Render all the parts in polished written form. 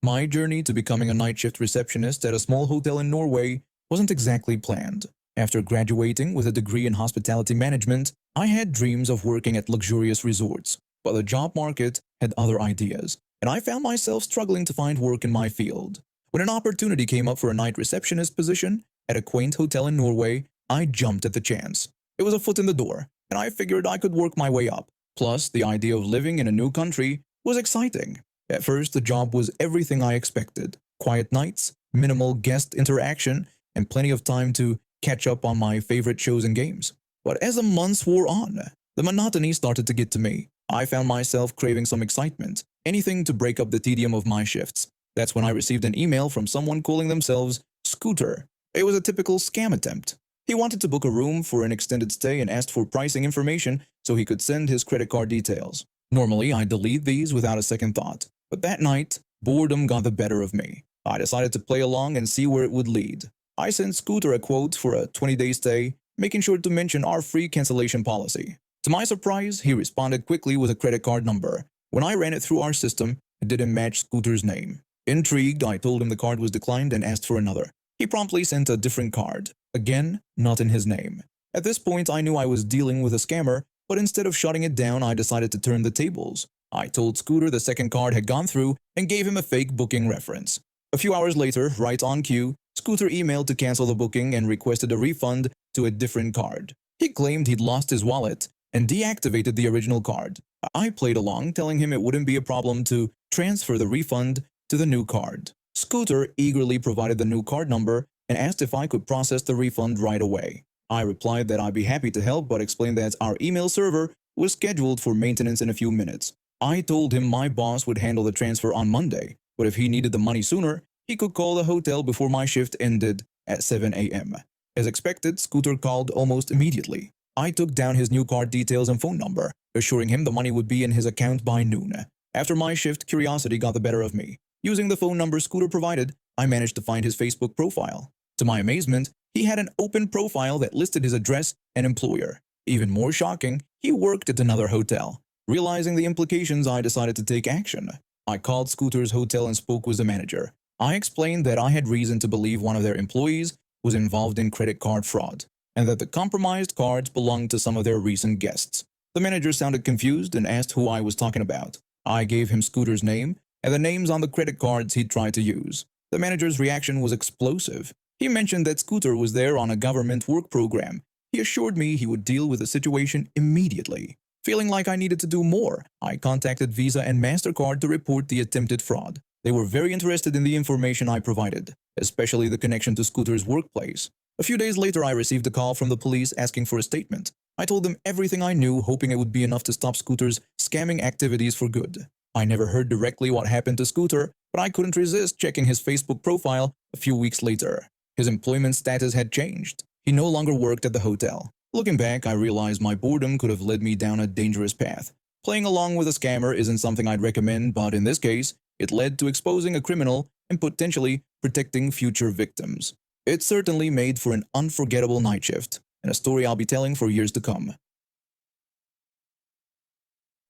My journey to becoming a night shift receptionist at a small hotel in Norway wasn't exactly planned. After graduating with a degree in hospitality management, I had dreams of working at luxurious resorts, but the job market had other ideas, and I found myself struggling to find work in my field. When an opportunity came up for a night receptionist position at a quaint hotel in Norway, I jumped at the chance. It was a foot in the door, and I figured I could work my way up. Plus, the idea of living in a new country was exciting. At first, the job was everything I expected: quiet nights, minimal guest interaction, and plenty of time to catch up on my favorite shows and games. But as the months wore on, the monotony started to get to me. I found myself craving some excitement, anything to break up the tedium of my shifts. That's when I received an email from someone calling themselves Scooter. It was a typical scam attempt. He wanted to book a room for an extended stay and asked for pricing information so he could send his credit card details. Normally, I delete these without a second thought, but that night, boredom got the better of me. I decided to play along and see where it would lead. I sent Scooter a quote for a 20-day stay, making sure to mention our free cancellation policy. To my surprise, he responded quickly with a credit card number. When I ran it through our system, it didn't match Scooter's name. Intrigued, I told him the card was declined and asked for another. He promptly sent a different card. Again, not in his name. At this point, I knew I was dealing with a scammer, but instead of shutting it down, I decided to turn the tables. I told Scooter the second card had gone through and gave him a fake booking reference. A few hours later, right on cue, Scooter emailed to cancel the booking and requested a refund to a different card. He claimed he'd lost his wallet and deactivated the original card. I played along, telling him it wouldn't be a problem to transfer the refund to the new card. Scooter eagerly provided the new card number and asked if I could process the refund right away. I replied that I'd be happy to help, but explained that our email server was scheduled for maintenance in a few minutes. I told him my boss would handle the transfer on Monday, but if he needed the money sooner, he could call the hotel before my shift ended at 7 a.m. As expected, Scooter called almost immediately. I took down his new card details and phone number, assuring him the money would be in his account by noon. After my shift, curiosity got the better of me. Using the phone number Scooter provided, I managed to find his Facebook profile. To my amazement, he had an open profile that listed his address and employer. Even more shocking, he worked at another hotel. Realizing the implications, I decided to take action. I called Scooter's hotel and spoke with the manager. I explained that I had reason to believe one of their employees was involved in credit card fraud, and that the compromised cards belonged to some of their recent guests. The manager sounded confused and asked who I was talking about. I gave him Scooter's name and the names on the credit cards he'd tried to use. The manager's reaction was explosive. He mentioned that Scooter was there on a government work program. He assured me he would deal with the situation immediately. Feeling like I needed to do more, I contacted Visa and MasterCard to report the attempted fraud. They were very interested in the information I provided, especially the connection to Scooter's workplace. A few days later, I received a call from the police asking for a statement. I told them everything I knew, hoping it would be enough to stop Scooter's scamming activities for good. I never heard directly what happened to Scooter, but I couldn't resist checking his Facebook profile a few weeks later. His employment status had changed. He no longer worked at the hotel. Looking back, I realized my boredom could have led me down a dangerous path. Playing along with a scammer isn't something I'd recommend, but in this case, it led to exposing a criminal and potentially protecting future victims. It certainly made for an unforgettable night shift, and a story I'll be telling for years to come.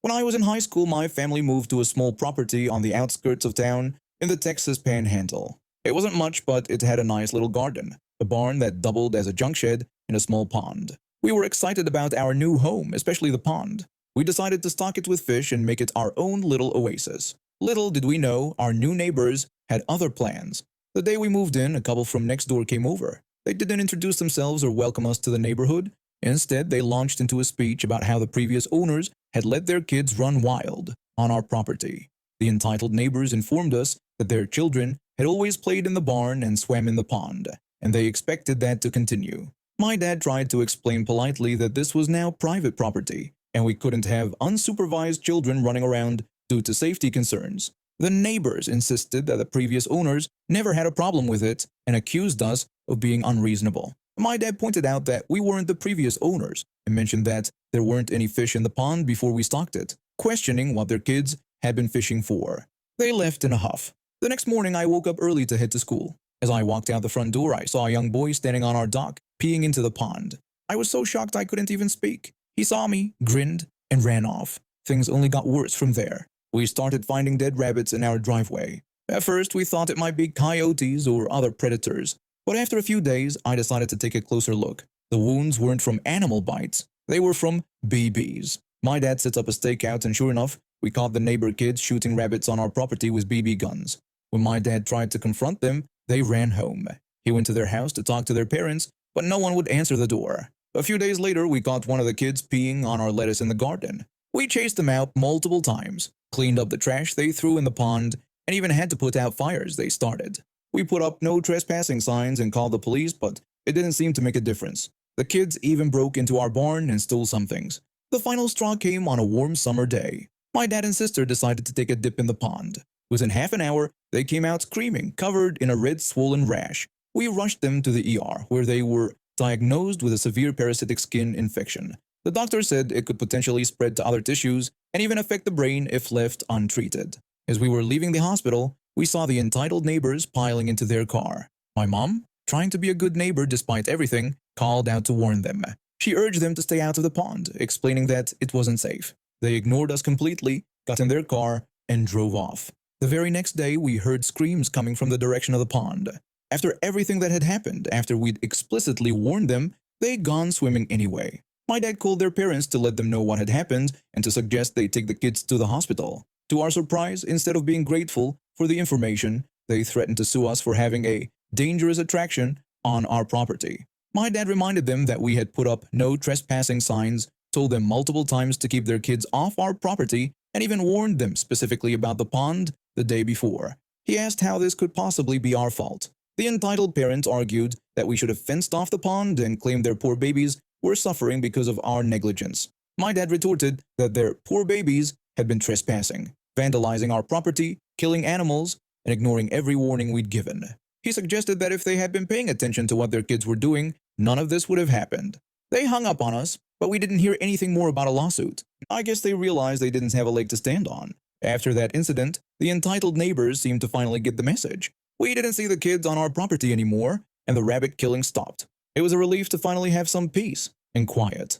When I was in high school, my family moved to a small property on the outskirts of town in the Texas Panhandle. It wasn't much, but it had a nice little garden, a barn that doubled as a junk shed, and a small pond. We were excited about our new home, especially the pond. We decided to stock it with fish and make it our own little oasis. Little did we know, our new neighbors had other plans. The day we moved in, a couple from next door came over. They didn't introduce themselves or welcome us to the neighborhood. Instead, they launched into a speech about how the previous owners had let their kids run wild on our property. The entitled neighbors informed us that their children had always played in the barn and swam in the pond, and they expected that to continue. My dad tried to explain politely that this was now private property, and we couldn't have unsupervised children running around due to safety concerns. The neighbors insisted that the previous owners never had a problem with it and accused us of being unreasonable. My dad pointed out that we weren't the previous owners and mentioned that there weren't any fish in the pond before we stocked it, questioning what their kids had been fishing for. They left in a huff. The next morning, I woke up early to head to school. As I walked out the front door, I saw a young boy standing on our dock, peeing into the pond. I was so shocked I couldn't even speak. He saw me, grinned, and ran off. Things only got worse from there. We started finding dead rabbits in our driveway. At first, we thought it might be coyotes or other predators, but after a few days, I decided to take a closer look. The wounds weren't from animal bites, they were from BBs. My dad set up a stakeout, and sure enough, we caught the neighbor kids shooting rabbits on our property with BB guns. When my dad tried to confront them, they ran home. He went to their house to talk to their parents, but no one would answer the door. A few days later, we caught one of the kids peeing on our lettuce in the garden. We chased them out multiple times, cleaned up the trash they threw in the pond, and even had to put out fires they started. We put up no trespassing signs and called the police, but it didn't seem to make a difference. The kids even broke into our barn and stole some things. The final straw came on a warm summer day. My dad and sister decided to take a dip in the pond. Within half an hour, they came out screaming, covered in a red swollen rash. We rushed them to the ER, where they were diagnosed with a severe parasitic skin infection. The doctor said it could potentially spread to other tissues and even affect the brain if left untreated. As we were leaving the hospital, we saw the entitled neighbors piling into their car. My mom, trying to be a good neighbor despite everything, called out to warn them. She urged them to stay out of the pond, explaining that it wasn't safe. They ignored us completely, got in their car, and drove off. The very next day, we heard screams coming from the direction of the pond. After everything that had happened, after we'd explicitly warned them, they'd gone swimming anyway. My dad called their parents to let them know what had happened and to suggest they take the kids to the hospital. To our surprise, instead of being grateful for the information, they threatened to sue us for having a dangerous attraction on our property. My dad reminded them that we had put up no trespassing signs, told them multiple times to keep their kids off our property, and even warned them specifically about the pond the day before. He asked how this could possibly be our fault. The entitled parents argued that we should have fenced off the pond and claimed their poor babies were suffering because of our negligence. My dad retorted that their poor babies had been trespassing, vandalizing our property, killing animals, and ignoring every warning we'd given. He suggested that if they had been paying attention to what their kids were doing, none of this would have happened. They hung up on us, but we didn't hear anything more about a lawsuit. I guess they realized they didn't have a leg to stand on. After that incident, the entitled neighbors seemed to finally get the message. We didn't see the kids on our property anymore, and the rabbit killing stopped. It was a relief to finally have some peace and quiet.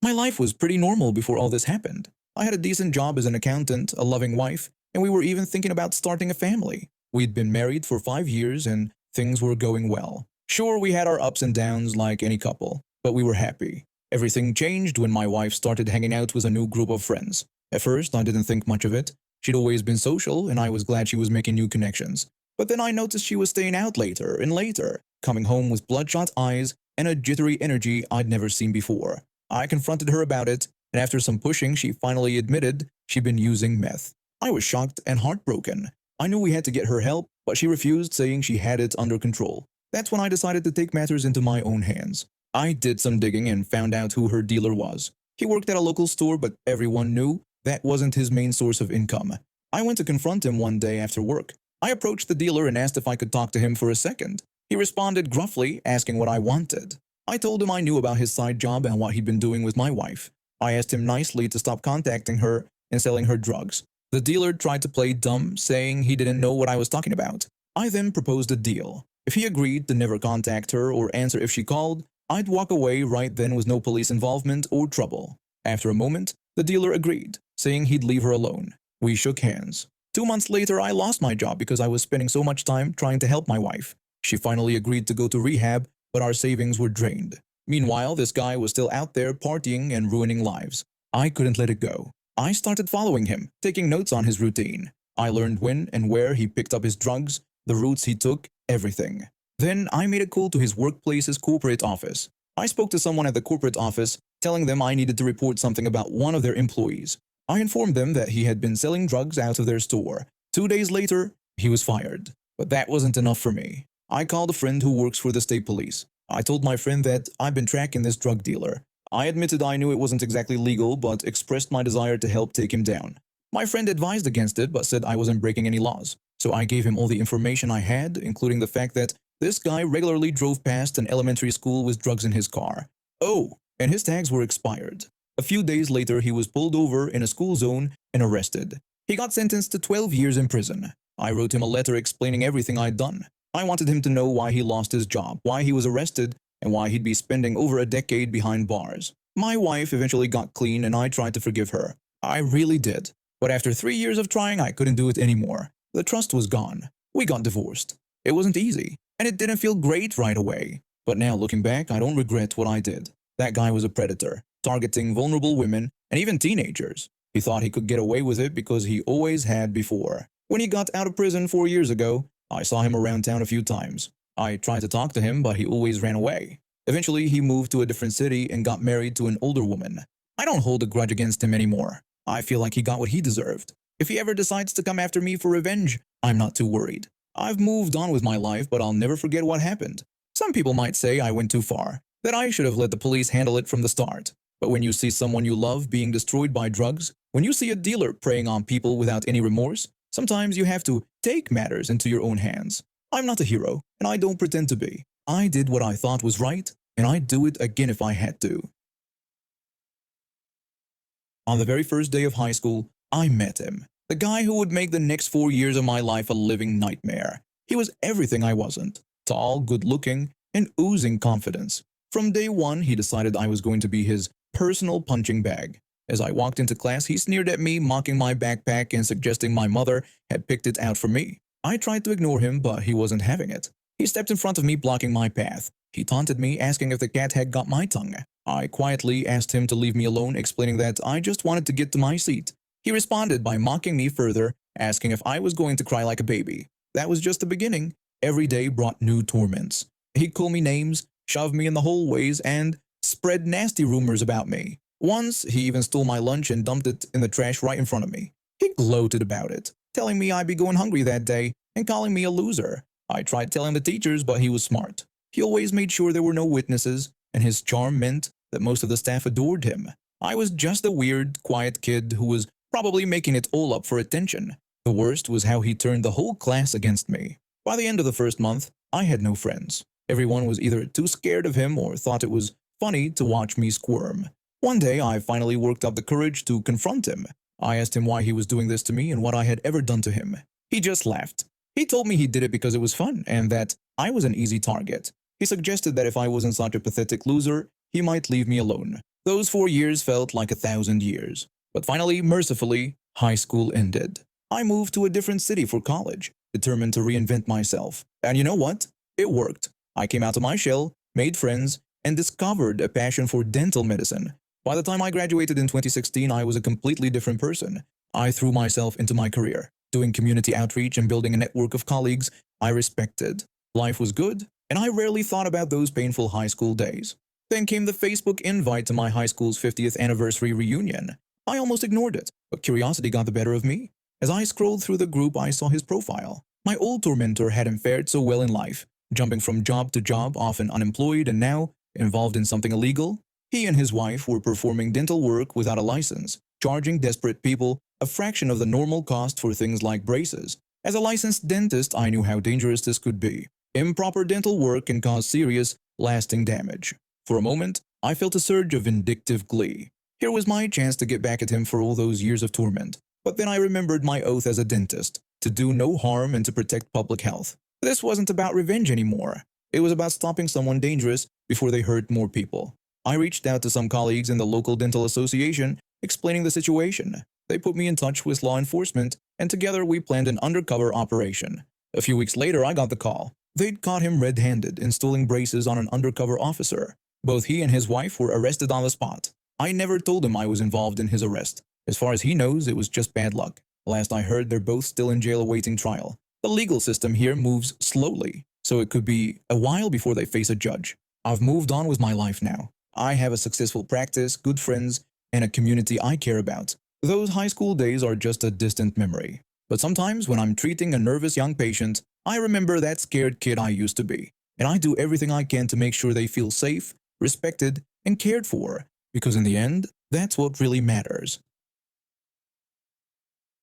My life was pretty normal before all this happened. I had a decent job as an accountant, a loving wife, and we were even thinking about starting a family. We'd been married for 5 years and things were going well. Sure, we had our ups and downs like any couple, but we were happy. Everything changed when my wife started hanging out with a new group of friends. At first, I didn't think much of it. She'd always been social, and I was glad she was making new connections. But then I noticed she was staying out later and later, coming home with bloodshot eyes and a jittery energy I'd never seen before. I confronted her about it, and after some pushing, she finally admitted she'd been using meth. I was shocked and heartbroken. I knew we had to get her help, but she refused, saying she had it under control. That's when I decided to take matters into my own hands. I did some digging and found out who her dealer was. He worked at a local store, but everyone knew that wasn't his main source of income. I went to confront him one day after work. I approached the dealer and asked if I could talk to him for a second. He responded gruffly, asking what I wanted. I told him I knew about his side job and what he'd been doing with my wife. I asked him nicely to stop contacting her and selling her drugs. The dealer tried to play dumb, saying he didn't know what I was talking about. I then proposed a deal. If he agreed to never contact her or answer if she called, I'd walk away right then with no police involvement or trouble. After a moment, the dealer agreed, saying he'd leave her alone. We shook hands. 2 months later, I lost my job because I was spending so much time trying to help my wife. She finally agreed to go to rehab, but our savings were drained. Meanwhile, this guy was still out there partying and ruining lives. I couldn't let it go. I started following him, taking notes on his routine. I learned when and where he picked up his drugs, the routes he took, everything. Then I made a call to his workplace's corporate office. I spoke to someone at the corporate office, telling them I needed to report something about one of their employees. I informed them that he had been selling drugs out of their store. 2 days later, he was fired. But that wasn't enough for me. I called a friend who works for the state police. I told my friend that I'd been tracking this drug dealer. I admitted I knew it wasn't exactly legal, but expressed my desire to help take him down. My friend advised against it, but said I wasn't breaking any laws. So I gave him all the information I had, including the fact that this guy regularly drove past an elementary school with drugs in his car. Oh, and his tags were expired. A few days later, he was pulled over in a school zone and arrested. He got sentenced to 12 years in prison. I wrote him a letter explaining everything I'd done. I wanted him to know why he lost his job, why he was arrested, and why he'd be spending over a decade behind bars. My wife eventually got clean and I tried to forgive her. I really did. But after 3 years of trying, I couldn't do it anymore. The trust was gone. We got divorced. It wasn't easy, and it didn't feel great right away. But now looking back, I don't regret what I did. That guy was a predator, targeting vulnerable women and even teenagers. He thought he could get away with it because he always had before. When he got out of prison 4 years ago, I saw him around town a few times. I tried to talk to him, but he always ran away. Eventually, he moved to a different city and got married to an older woman. I don't hold a grudge against him anymore. I feel like he got what he deserved. If he ever decides to come after me for revenge, I'm not too worried. I've moved on with my life, but I'll never forget what happened. Some people might say I went too far, that I should have let the police handle it from the start. But when you see someone you love being destroyed by drugs, when you see a dealer preying on people without any remorse, sometimes you have to take matters into your own hands. I'm not a hero, and I don't pretend to be. I did what I thought was right, and I'd do it again if I had to. On the very first day of high school, I met him. The guy who would make the next 4 years of my life a living nightmare. He was everything I wasn't. Tall, good-looking, and oozing confidence. From day one, he decided I was going to be his personal punching bag. As I walked into class, he sneered at me, mocking my backpack and suggesting my mother had picked it out for me. I tried to ignore him, but he wasn't having it. He stepped in front of me, blocking my path. He taunted me, asking if the cat had got my tongue. I quietly asked him to leave me alone, explaining that I just wanted to get to my seat. He responded by mocking me further, asking if I was going to cry like a baby. That was just the beginning. Every day brought new torments. He'd call me names, shove me in the hallways, and spread nasty rumors about me. Once, he even stole my lunch and dumped it in the trash right in front of me. He gloated about it, telling me I'd be going hungry that day and calling me a loser. I tried telling the teachers, but he was smart. He always made sure there were no witnesses, and his charm meant that most of the staff adored him. I was just a weird, quiet kid who was probably making it all up for attention. The worst was how he turned the whole class against me. By the end of the first month, I had no friends. Everyone was either too scared of him or thought it was funny to watch me squirm. One day, I finally worked up the courage to confront him. I asked him why he was doing this to me and what I had ever done to him. He just laughed. He told me he did it because it was fun and that I was an easy target. He suggested that if I wasn't such a pathetic loser, he might leave me alone. Those 4 years felt like 1,000 years. But finally, mercifully, high school ended. I moved to a different city for college, determined to reinvent myself. And you know what? It worked. I came out of my shell, made friends, and discovered a passion for dental medicine. By the time I graduated in 2016, I was a completely different person. I threw myself into my career, doing community outreach and building a network of colleagues I respected. Life was good, and I rarely thought about those painful high school days. Then came the Facebook invite to my high school's 50th anniversary reunion. I almost ignored it, but curiosity got the better of me. As I scrolled through the group, I saw his profile. My old tormentor hadn't fared so well in life, jumping from job to job, often unemployed and now involved in something illegal. He and his wife were performing dental work without a license, charging desperate people a fraction of the normal cost for things like braces. As a licensed dentist, I knew how dangerous this could be. Improper dental work can cause serious, lasting damage. For a moment, I felt a surge of vindictive glee. Here was my chance to get back at him for all those years of torment. But then I remembered my oath as a dentist, to do no harm and to protect public health. This wasn't about revenge anymore. It was about stopping someone dangerous before they hurt more people. I reached out to some colleagues in the local dental association, explaining the situation. They put me in touch with law enforcement, and together we planned an undercover operation. A few weeks later, I got the call. They'd caught him red-handed, installing braces on an undercover officer. Both he and his wife were arrested on the spot. I never told him I was involved in his arrest. As far as he knows, it was just bad luck. Last I heard, they're both still in jail awaiting trial. The legal system here moves slowly, so it could be a while before they face a judge. I've moved on with my life now. I have a successful practice, good friends, and a community I care about. Those high school days are just a distant memory. But sometimes when I'm treating a nervous young patient, I remember that scared kid I used to be. And I do everything I can to make sure they feel safe, respected, and cared for. Because in the end, that's what really matters.